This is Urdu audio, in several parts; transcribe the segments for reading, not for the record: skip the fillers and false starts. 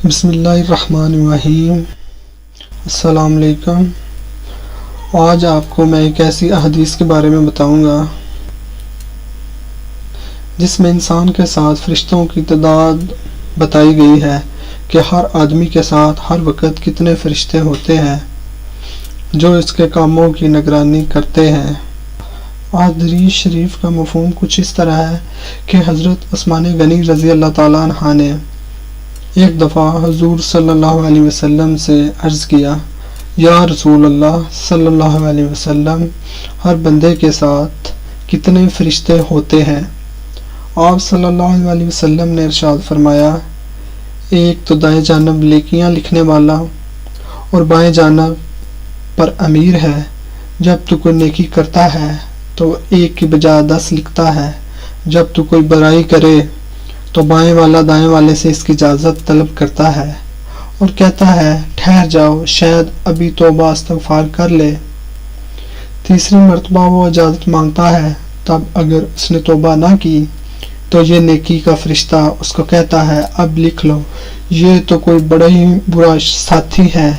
بسم اللہ الرحمن الرحیم۔ السلام علیکم۔ آج آپ کو میں ایک ایسی احادیث کے بارے میں بتاؤں گا جس میں انسان کے ساتھ فرشتوں کی تعداد بتائی گئی ہے کہ ہر آدمی کے ساتھ ہر وقت کتنے فرشتے ہوتے ہیں جو اس کے کاموں کی نگرانی کرتے ہیں۔ حدیث شریف کا مفہوم کچھ اس طرح ہے کہ حضرت عثمان غنی رضی اللہ تعالیٰ عنہ نے ایک دفعہ حضور صلی اللہ علیہ وسلم سے عرض کیا، یا رسول اللہ صلی اللہ علیہ وسلم، ہر بندے کے ساتھ کتنے فرشتے ہوتے ہیں؟ آپ صلی اللہ علیہ وسلم نے ارشاد فرمایا، ایک تو دائیں جانب نیکیاں لکھنے والا اور بائیں جانب پر امیر ہے۔ جب تو کوئی نیکی کرتا ہے تو ایک کی بجائے 10 لکھتا ہے، جب تو کوئی برائی کرے تو بائیں والا دائیں والے سے اس کی اجازت طلب کرتا ہے اور کہتا ہے ٹھہر جاؤ، شاید ابھی توبہ استغفار کر لے۔ تیسری مرتبہ وہ اجازت مانگتا ہے، تب اگر اس نے توبہ نہ کی تو یہ نیکی کا فرشتہ اس کو کہتا ہے اب لکھ لو، یہ تو کوئی بڑا ہی برا ساتھی ہے،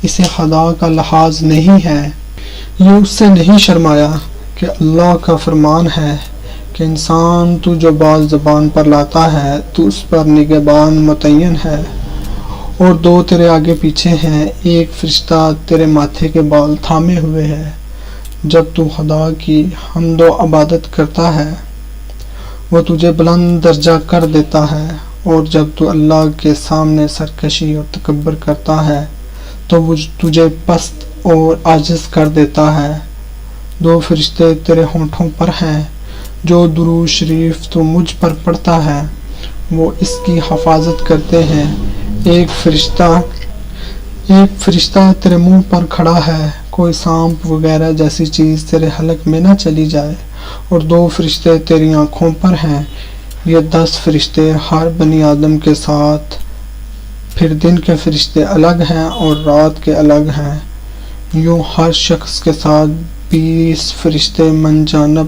اسے خدا کا لحاظ نہیں ہے، یہ اس سے نہیں شرمایا کہ اللہ کا فرمان ہے کہ انسان تو جو بات زبان پر لاتا ہے تو اس پر نگہبان متعین ہے، اور 2 تیرے آگے پیچھے ہیں، ایک فرشتہ تیرے ماتھے کے بال تھامے ہوئے ہے۔ جب تو خدا کی حمد و عبادت کرتا ہے وہ تجھے بلند درجہ کر دیتا ہے، اور جب تو اللہ کے سامنے سرکشی اور تکبر کرتا ہے تو وہ تجھے پست اور عاجز کر دیتا ہے۔ 2 فرشتے تیرے ہونٹوں پر ہیں، جو درود شریف تو مجھ پر پڑھتا ہے وہ اس کی حفاظت کرتے ہیں۔ ایک فرشتہ تیرے منہ پر کھڑا ہے، کوئی سانپ وغیرہ جیسی چیز تیرے حلق میں نہ چلی جائے، اور 2 فرشتے تیری آنکھوں پر ہیں۔ یہ 10 فرشتے ہر بنی آدم کے ساتھ، پھر دن کے فرشتے الگ ہیں اور رات کے الگ ہیں، یوں ہر شخص کے ساتھ 20 فرشتے من جانب